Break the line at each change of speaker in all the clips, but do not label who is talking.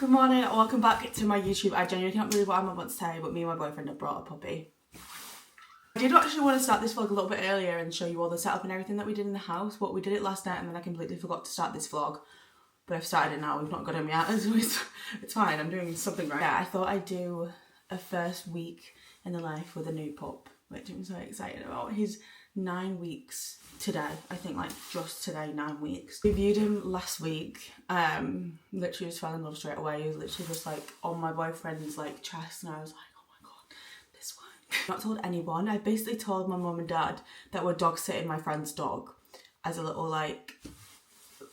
Good morning, welcome back to my YouTube. I genuinely can't believe what I'm about to say, but me and my boyfriend have brought a puppy. I did actually want to start this vlog a little bit earlier and show you all the setup and everything that we did in the house, but we did it last night and then I completely forgot to start this vlog. But I've started it now, we've not got him yet, so it's fine, I'm doing something right. Yeah, I thought I'd do a first week in the life with a new pup, which I'm so excited about. He's 9 weeks today, I think, like just today, 9 weeks. We viewed him last week, literally just fell in love straight away. He was literally just like on my boyfriend's like chest and I was like, oh my god, this one. I've not told anyone. I basically told my mum and dad that we're dog sitting my friend's dog as a little like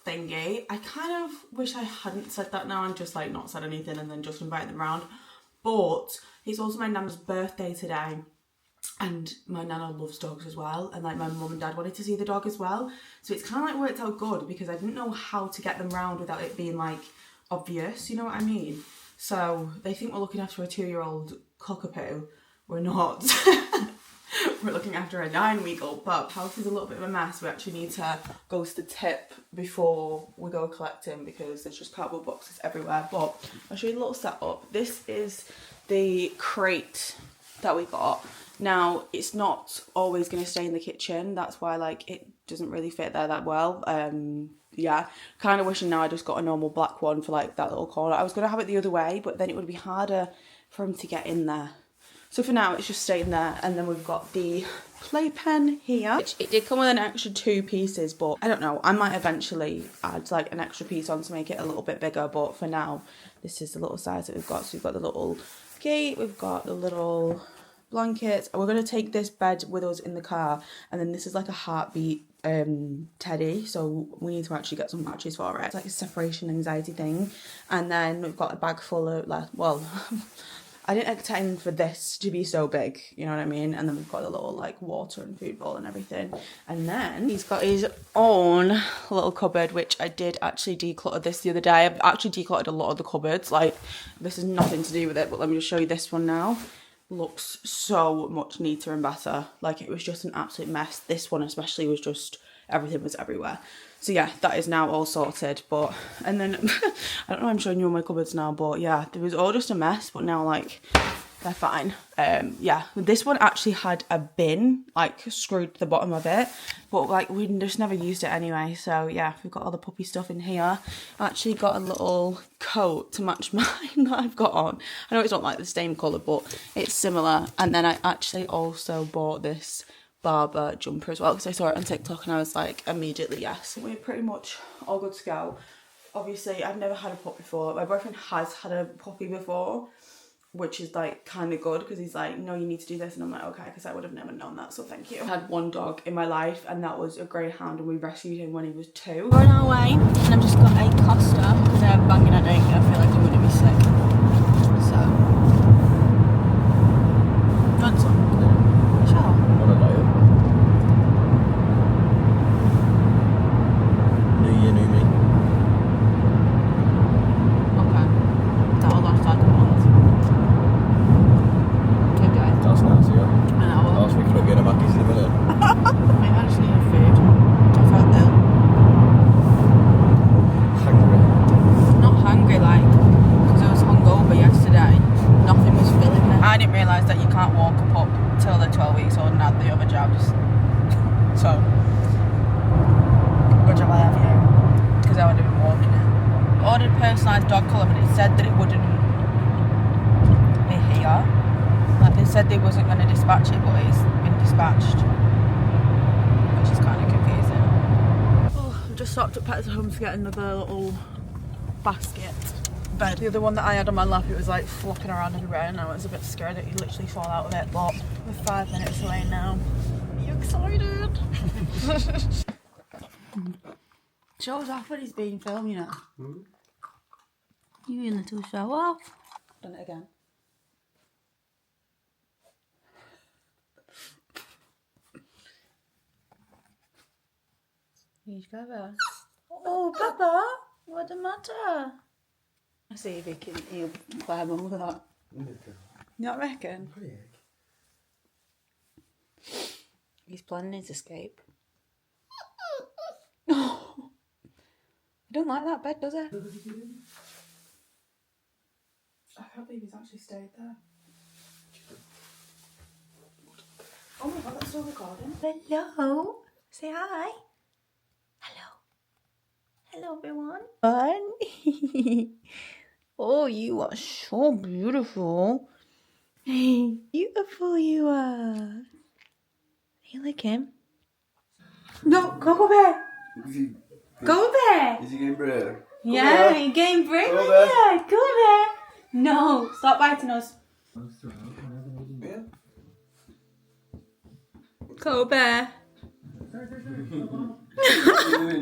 thingy. I kind of wish I hadn't said that now and just like not said anything and then just invited them around, but it's also my nana's birthday today. And my nana loves dogs as well, and like my mum and dad wanted to see the dog as well, so it's kind of like worked out good because I didn't know how to get them round without it being like obvious, you know what I mean? So they think we're looking after a 2-year-old cockapoo. We're not. We're looking after a 9-week-old pup. House is a little bit of a mess. We actually need to go to the tip before we go collect him because there's just cardboard boxes everywhere. But I'll show you the little setup. This is the crate that we got. Now, it's not always going to stay in the kitchen. That's why, like, it doesn't really fit there that well. Yeah, kind of wishing now I just got a normal black one for, like, that little corner. I was going to have it the other way, but then it would be harder for him to get in there. So for now, it's just staying there. And then we've got the playpen here, which it did come with an extra 2 pieces, but I don't know. I might eventually add, like, an extra piece on to make it a little bit bigger. But for now, this is the little size that we've got. So we've got the little gate, we've got the little blankets. We're going to take this bed with us in the car, and then this is like a heartbeat teddy, so we need to actually get some patches for it. It's like a separation anxiety thing. And then we've got a bag full of, well, I didn't intend for this to be so big, you know what I mean? And then we've got a little like water and food bowl and everything. And then he's got his own little cupboard, which I did actually declutter this the other day. I've actually decluttered a lot of the cupboards, like this is nothing to do with it, but let me just show you this one now. Looks so much neater and better. Like, it was just an absolute mess. This one especially was just, everything was everywhere. So yeah, that is now all sorted. But, and then I don't know, I'm showing you all my cupboards now, but yeah, there was all just a mess, but now like they're fine. Yeah, this one actually had a bin like screwed to the bottom of it, but like we just never used it anyway. So yeah, we've got all the puppy stuff in here. I actually got a little coat to match mine that I've got on. I know it's not like the same colour, but it's similar. And then I actually also bought this Barber jumper as well because I saw it on TikTok and I was like, immediately yes. We're pretty much all good to go. Obviously, I've never had a pup before. My boyfriend has had a puppy before, which is like kind of good because he's like, no, you need to do this, and I'm like, okay, because I would have never known that, so thank you. I had one dog in my life and that was a greyhound, and we rescued him when he was 2. We're on our way and I've just got a Costa because I'm banging at it. I feel like I'm gonna be sick, so that's all. Sure.
New year, new me.
Okay, that all last time.
That's nice, yeah.
I know.
Last week, we're going to Mackey's in a minute.
I actually need food. I felt ill.
Hungry.
Not hungry, like, because I was hungover yesterday. Nothing was filling me. I didn't realise that you can't walk a pup till they're 12 weeks old and add the other jabs. So, good job I have you. Because I would have been walking it. I ordered a personalised dog collar, but it said that it wouldn't be here. Like, they said they wasn't going to dispatch it, but it's been dispatched, which is kind of confusing. Oh, I just stopped at Pets at Home to get another little basket bed. The other one that I had on my lap, it was like flopping around everywhere and I was a bit scared that you'd literally fall out of it, but we're 5 minutes away now. Are you excited? Shows off when he's being filmed, you know. You little show off. Done it again. Here's Baba. Oh, Baba, what's the matter? Let's see if he'll climb on with that. You not reckon? He's planning his escape. I don't like that bed, does it? can't believe he's actually stayed there. Oh my god, that's still recording.
Hello. Say hi. Hello. Hello, everyone. Fun. Oh, you are so beautiful. Beautiful you are. You like him? No, go there. Go there.
Is he getting brave?
Yeah, you're getting brave. Yeah, go there. No, stop biting us.
Yeah.
Koby.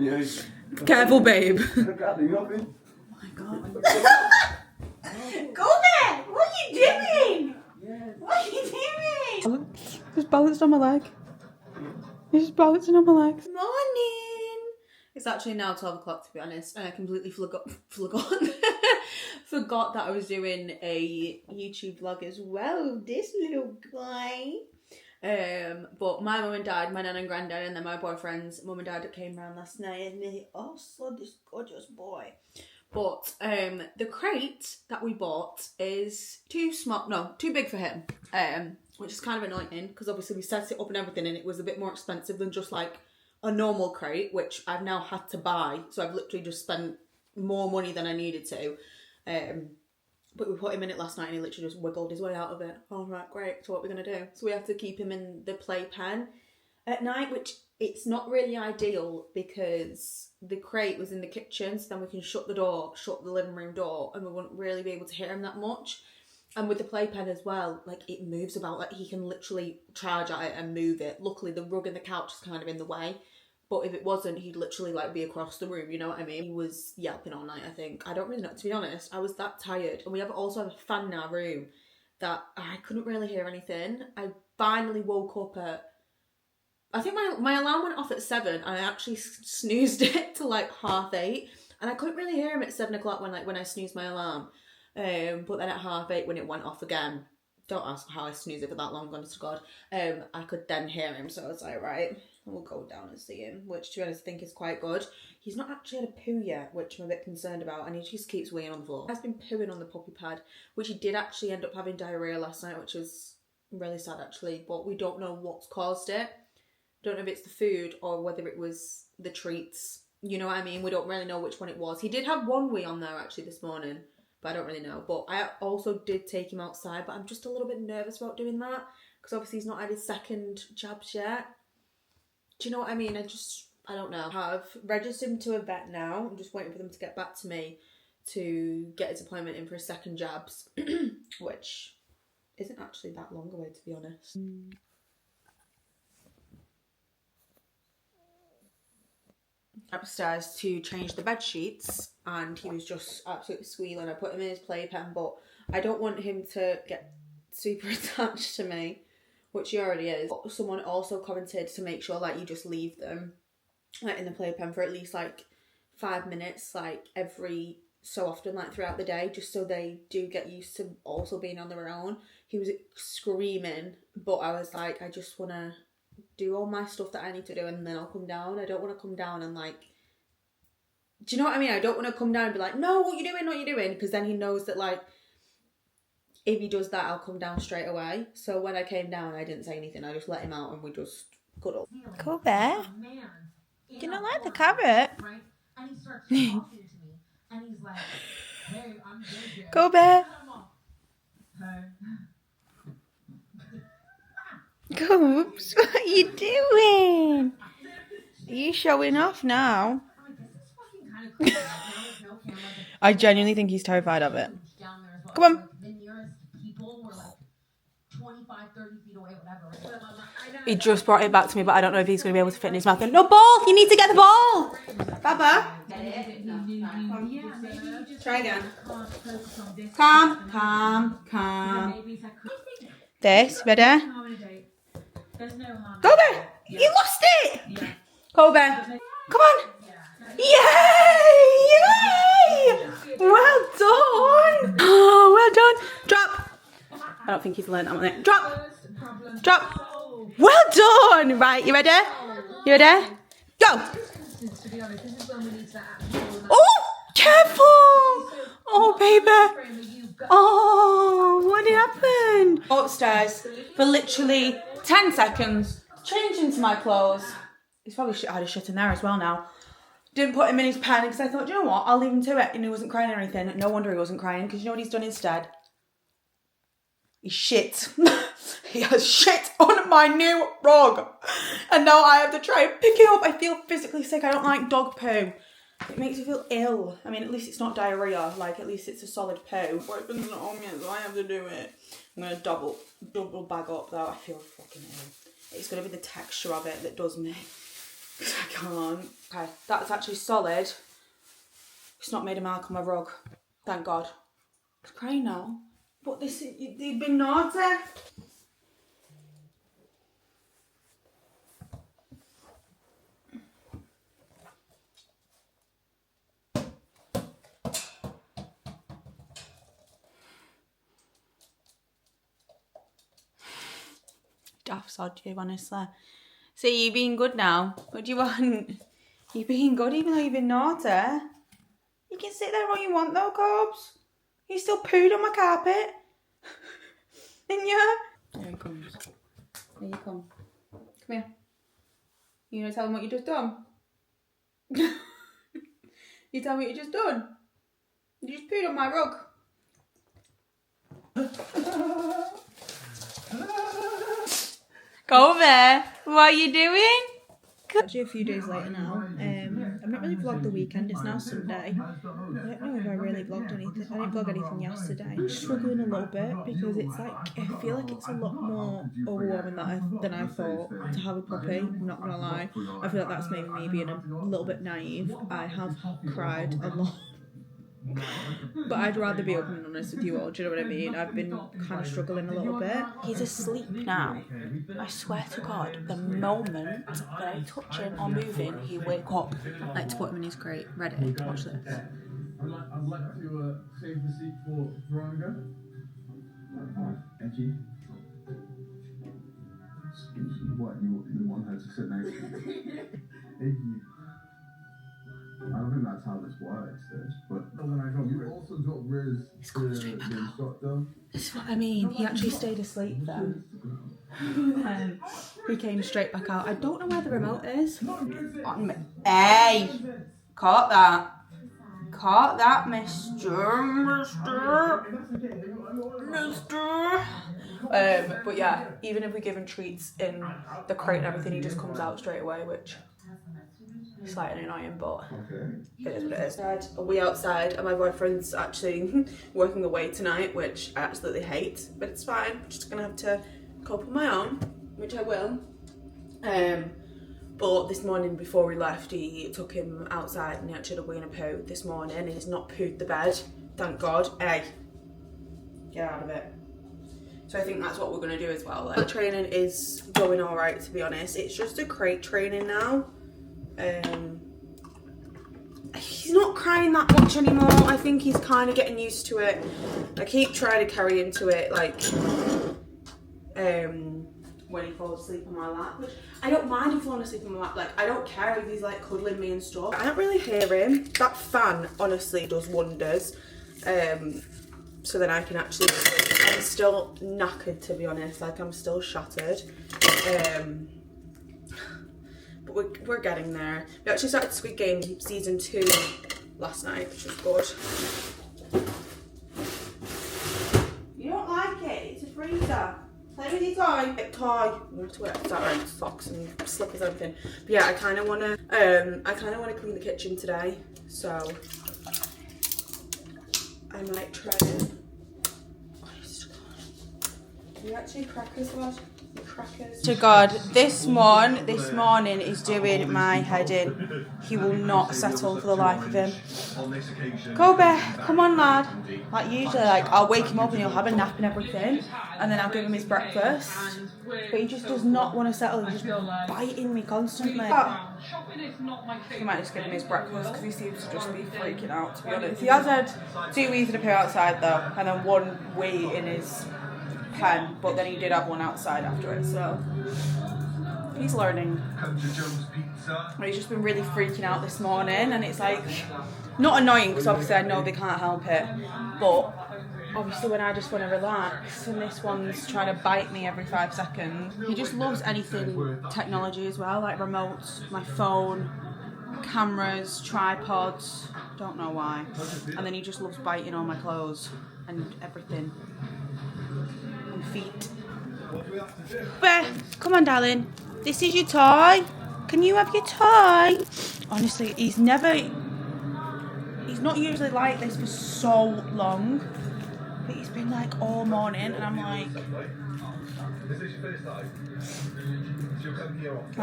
Yes.
Careful, babe.
I can't do nothing.
Oh my god. Koby, what are you doing? What are you doing?
Just balanced on my leg. He's just balancing on my legs.
Morning. It's actually now 12 o'clock, to be honest, and I completely forgot that I was doing a YouTube vlog as well. This little guy. But my mum and dad, my nan and granddad, and then my boyfriend's mum and dad came round last night, and they saw this gorgeous boy. But the crate that we bought is too big for him. Which is kind of annoying because obviously we set it up and everything, and it was a bit more expensive than just like a normal crate, which I've now had to buy. So I've literally just spent more money than I needed to. But we put him in it last night and he literally just wiggled his way out of it. All right, great. So what we're going to do? So we have to keep him in the playpen at night, which it's not really ideal because the crate was in the kitchen. So then we can shut the living room door, and we wouldn't really be able to hear him that much. And with the playpen as well, like it moves about, like he can literally charge at it and move it. Luckily the rug and the couch is kind of in the way. But if it wasn't, he'd literally like be across the room, you know what I mean? He was yelping all night, I think. I don't really know, to be honest. I was that tired. And we also have a fan in our room that I couldn't really hear anything. I finally woke up at, I think my alarm went off at 7 and I actually snoozed it to like 8:30. And I couldn't really hear him at 7 o'clock when I snoozed my alarm. But then at 8:30 when it went off again, don't ask how I snoozed it for that long, honest to God, I could then hear him. So I was like, right, we'll go down and see him, which to be honest I think is quite good. He's not actually had a poo yet, which I'm a bit concerned about, and he just keeps weighing on the floor. He has been pooing on the puppy pad, which he did actually end up having diarrhea last night, which was really sad actually, but we don't know what's caused it. Don't know if it's the food or whether it was the treats, you know what I mean? We don't really know which one it was. He did have one wee on there actually this morning, but I don't really know. But I also did take him outside, but I'm just a little bit nervous about doing that because obviously he's not had his second jabs yet. Do you know what I mean? I don't know. I've registered him to a vet now. I'm just waiting for them to get back to me to get his appointment in for his second jabs, which isn't actually that long away, to be honest. Upstairs to change the bed sheets, and he was just absolutely squealing. I put him in his playpen, but I don't want him to get super attached to me, which he already is. But someone also commented to make sure like you just leave them like in the playpen for at least like 5 minutes, like every so often, like throughout the day, just so they do get used to also being on their own. He was screaming, but I was like, I just want to do all my stuff that I need to do and then I'll come down. I don't want to come down and like, do you know what I mean? I don't want to come down and be like, no, what you doing? Because then he knows that like, if he does that, I'll come down straight away. So when I came down, I didn't say anything. I just let him out and we just cuddled.
Koby,
Do you not like the carrot?
Right? And he starts talking to me and he's like, hey, I'm good.
Koby. Coops, what are you doing? Are you showing off now? I genuinely think he's terrified of it. Come on. He just brought it back to me, but I don't know if he's going to be able to fit in his mouth. No ball! You need to get the ball! Baba? Try again. Calm. This, ready? Koby! You lost it! Koby! Come on! Yay! Well done! Oh, well done! Drop! I don't think he's learned that one. Drop! Well done! Right, you ready? Go! Oh! Careful! Oh, baby!
Oh, what happened? Upstairs for literally 10 seconds, changed into my clothes. He's probably had a shit in there as well now. Didn't put him in his pen because I thought, you know what, I'll leave him to it. And he wasn't crying or anything. No wonder he wasn't crying, because you know what he's done instead? He shit. He has shit on my new rug. And now I have to try and pick it up. I feel physically sick. I don't like dog poo. It makes me feel ill. I mean, at least it's not diarrhea. Like, at least it's a solid poo. But it's not on yet, so I have to do it. I'm going to double bag up, though. I feel fucking ill. It's going to be the texture of it that does me. Because I can't. Okay, that's actually solid. It's not made a mark on my rug. Thank God. It's crying now. But this, you've been naughty. Daft sod you, honestly. See, you're being good now. What do you want? You're being good even though you've been naughty. You can sit there all you want though, Cobs. You still pooed on my carpet. Didn't you? Here he comes. Here you come. Come here. You gonna tell him what you just done? You tell me what you just done? You just pooed on my rug. Koby, what are you doing? Actually, a few days later now. I've not really vlogged the weekend. It's now Sunday. I don't know if I really vlogged anything. I didn't vlog anything yesterday. I'm struggling a little bit because it's like, I feel like it's a lot more overwhelming than I thought to have a puppy. I'm not gonna lie. I feel like that's maybe me being a little bit naive. I have cried a lot. But I'd rather be open and honest with you all, do you know what I mean? I've been kind of struggling a little bit. He's asleep now. I swear to God, the moment that I touch him or move him, he'll wake up. I like to put him in his crate. Ready? Watch this.
I'd like to save the seat for Veronica. Thank you. What, you want her to sit next to you? Thank you. I don't think that's how this works, but when I got you also got Riz to the instructor.
This is what I mean. He actually stayed asleep then. He came straight back out. I don't know where the remote is. Hey! Caught that. Caught that, Mister. But yeah, even if we give him treats in the crate and everything, he just comes out straight away, which is slightly annoying, but it is what it is. We outside and my boyfriend's actually working away tonight, which I absolutely hate, but it's fine. I'm just gonna have to cope on my own, which I will. But this morning before we left, he took him outside and he actually had a wee and a poo this morning, and he's not pooed the bed, thank God. Hey, get out of it. So I think that's what we're gonna do as well. Like, the training is going all right, to be honest. It's just a crate training now. He's not crying that much anymore. I think he's kind of getting used to it. I keep trying to carry him to it, like when he falls asleep on my lap, which I don't mind him falling asleep on my lap. Like, I don't care if he's like cuddling me and stuff. I don't really hear him. That fan honestly does wonders. So then I can actually sleep. I'm still knackered, to be honest. Like, I'm still shattered. But we're getting there. We actually started Squid Game season 2 last night, which was good. You don't like it? It's a freezer. Play with your toy. Toy. I'm gonna have to wear wearing socks and slippers and everything. But yeah, I kind of wanna clean the kitchen today, so I might try it. Honest to God. Are you actually crackers, lad? Crackers. To God, this morning is doing my head in. He will not settle for the life of him. Koby, come on, lad. Like, usually, like, I'll wake him up and he'll have a nap and everything, and then I'll give him his breakfast. But he just does not want to settle. He's just biting me constantly. He might just give him his breakfast because he seems to just be freaking out, to be honest. He has had 2 wees and a poo outside though, and then 1 wee in his pen, but then he did have 1 outside after it, so he's learning. But he's just been really freaking out this morning, and it's like, not annoying because obviously I know they can't help it, but obviously when I just want to relax, and this one's trying to bite me every 5 seconds. He just loves anything technology as well, like remotes, my phone, cameras, tripods, don't know why. And then he just loves biting all my clothes and everything. And feet. Beth, come on darling, this is your toy. Can you have your toy? Honestly, he's not usually like this for so long, but he's been like all morning, and I'm like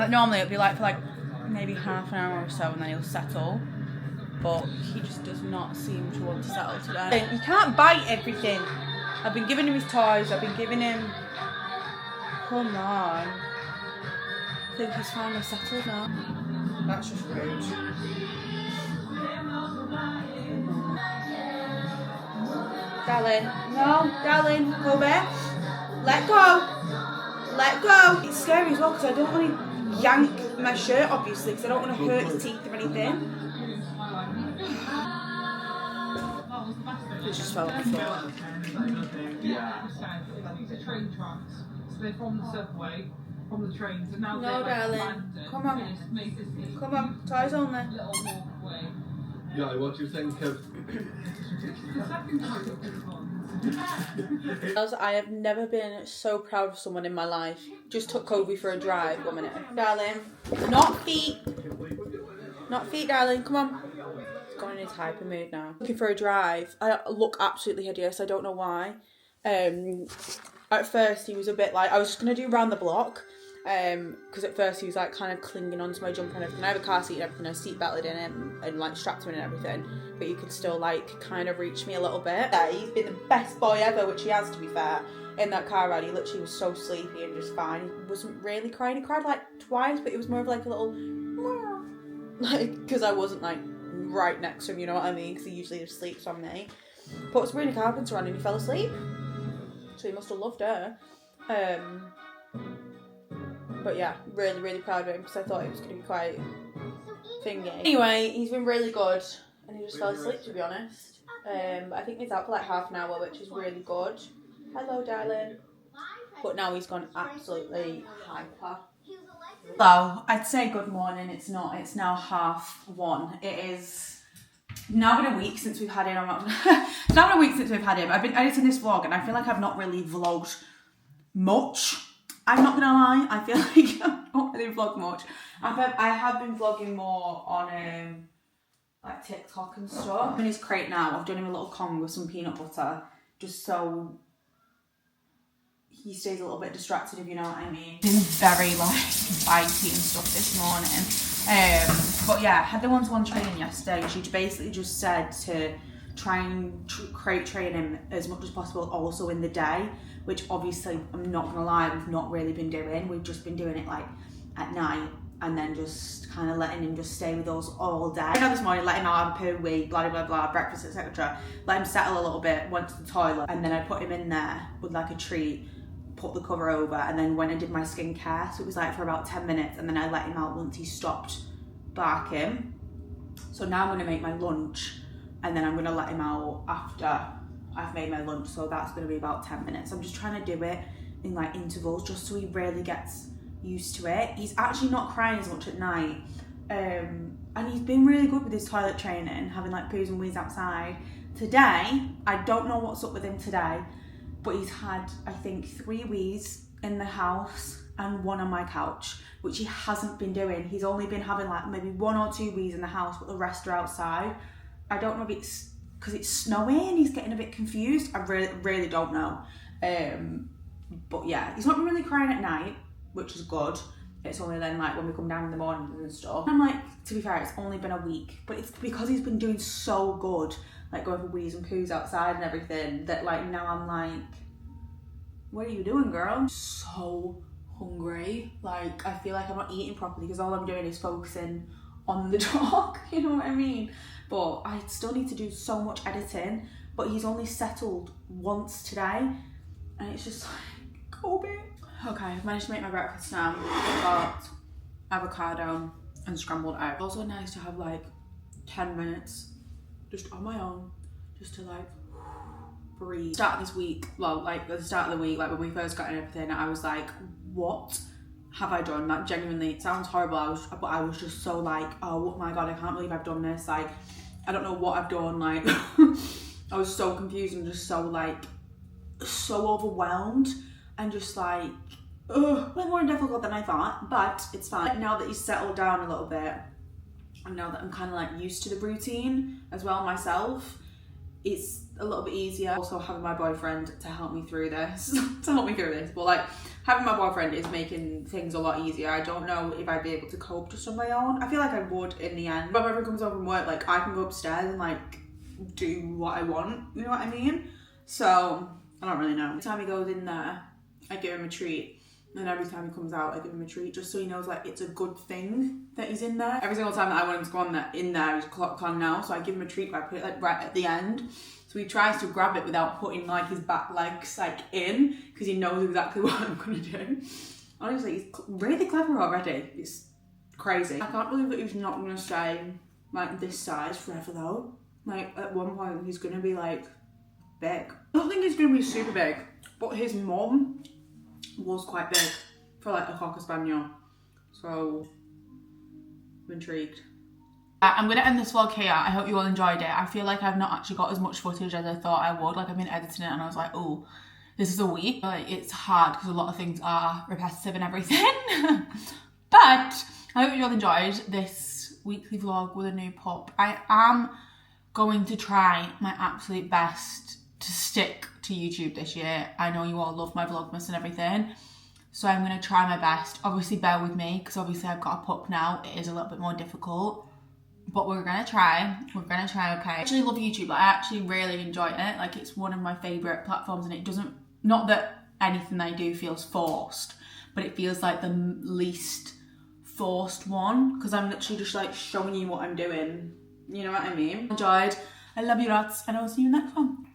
normally it'd be like for like maybe half an hour or so, and then he'll settle, but he just does not seem to want to settle today. He can't bite everything. I've been giving him his toys, I've been giving him, come on. I think he's finally settled now. That's just rude. Darling, no, darling, Koby, let go, let go. It's scary as well because I don't want to yank my shirt, obviously, because I don't want to hurt his teeth or anything. It just fell on the floor.
These are train tracks, so they're from the subway, from the trains, and now
No, darling, come on, come on, toys only.
little walkway.
Yeah, what do you think of?
I have never been so proud of someone in my life. Just took Koby for a drive. 1 minute. Darling. Not feet. Not feet, darling. Come on. He's gone in his hyper mood now. Looking for a drive. I look absolutely hideous. I don't know why. At first he was a bit like, I was just going to do round the block. Because at first he was like kind of clinging onto my jumper and everything. I have a car seat and everything, I seat belted in him and like strapped him in and everything, but you could still like kind of reach me a little bit. Yeah, he's been the best boy ever, which he has, to be fair. In that car ride, he literally was so sleepy and just fine. He wasn't really crying. He cried like twice, but it was more of like a little like, because I wasn't like right next to him, you know what I mean, because he usually just sleeps on me. Put Sabrina Carpenter on and he fell asleep, so he must have loved her. But yeah, really, really proud of him because I thought it was going to be quite thingy. Anyway, he's been really good and he just fell asleep, to be honest. But I think he's out for like half an hour, which is really good. Hello, darling. But now he's gone absolutely hyper. Hello, I'd say good morning. It's not. It's now 1:30. It is now been a week since we've had him. It's now been a week since we've had him. I've been editing this vlog and I feel like I've not really vlogged much. I'm not gonna lie, I feel like I've not really vlogged much. I have been vlogging more on like TikTok and stuff. I'm in his crate now. I've done him a little Kong with some peanut butter, just so he stays a little bit distracted, if you know what I mean. Been very like bitey and stuff this morning. But yeah, I had the one-to-one training yesterday. She basically just said to try and crate train him as much as possible also in the day, which obviously I'm not gonna lie, we've not really been doing. We've just been doing it like at night and then just kind of letting him just stay with us all day. I know this morning, let him out, have a poo, wee, blah blah blah, breakfast, etc. Let him settle a little bit, went to the toilet, and then I put him in there with like a treat, put the cover over, and then went and did my skincare. So it was like for about 10 minutes, and then I let him out once he stopped barking. So now I'm gonna make my lunch, and then I'm gonna let him out after I've made my lunch, so that's going to be about 10 minutes. I'm just trying to do it in like intervals just so he really gets used to it. He's actually not crying as much at night, and he's been really good with his toilet training, having like poos and wees outside. Today, I don't know what's up with him today, but he's had I think 3 wees in the house and 1 on my couch, which he hasn't been doing. He's only been having like maybe 1 or 2 wees in the house, but the rest are outside. I don't know if it's because it's snowing, he's getting a bit confused. I really don't know. But yeah, he's not really crying at night, which is good. It's only then like when we come down in the morning and stuff. I'm like, to be fair, it's only been a week, but it's because he's been doing so good, like going for wees and poos outside and everything, that like now I'm like, what are you doing, girl? I'm so hungry. Like I feel like I'm not eating properly because all I'm doing is focusing on the dog, you know what I mean? But I still need to do so much editing, but he's only settled once today, and it's just like, Koby. Okay, I've managed to make my breakfast now. I've got avocado and scrambled egg. It's also nice to have like 10 minutes just on my own, just to like breathe. Start of this week, well, like at the start of the week, like when we first got in everything, I was like, what have I done? Like genuinely, it sounds horrible, but I was just so like, oh my god, I can't believe I've done this. Like, I don't know what I've done. Like, I was so confused and just so like, so overwhelmed and just like, ugh, way more difficult than I thought, but it's fine. Now that he's settled down a little bit, and now that I'm kind of like used to the routine as well myself, it's a little bit easier. Also having my boyfriend to help me through this, but like having my boyfriend is making things a lot easier. I don't know if I'd be able to cope just on my own. I feel like I would in the end. When my boyfriend comes home from work, like I can go upstairs and like do what I want, you know what I mean? So I don't really know. Every time he goes in there, I give him a treat. And every time he comes out, I give him a treat just so he knows like it's a good thing that he's in there. Every single time that I want him to go on in there, he's clocked on now. So I give him a treat by putting it like right at the end. So he tries to grab it without putting like his back legs like in, because he knows exactly what I'm gonna do. Honestly, he's really clever already. It's crazy. I can't believe that he's not gonna stay like this size forever though. Like at one point he's gonna be like big. I don't think he's gonna be super big, but his mum was quite big for like a Cocker Spaniel, so I'm intrigued.
I'm going to end this vlog here. I hope you all enjoyed it. I feel like I've not actually got as much footage as I thought I would. Like I've been editing it and I was like, oh, this is a week. Like it's hard because a lot of things are repetitive and everything. But I hope you all enjoyed this weekly vlog with a new pup. I am going to try my absolute best to stick to YouTube this year. I know you all love my vlogmas and everything, so I'm going to try my best. Obviously bear with me because obviously I've got a pup now. It is a little bit more difficult, but we're going to try. Okay. I actually love YouTube. Like, I actually really enjoy it. Like it's one of my favourite platforms, and it doesn't, not that anything I do feels forced, but it feels like the least forced one because I'm literally just like showing you what I'm doing. You know what I mean? Enjoyed. I love you lots, and I will see you in the next one.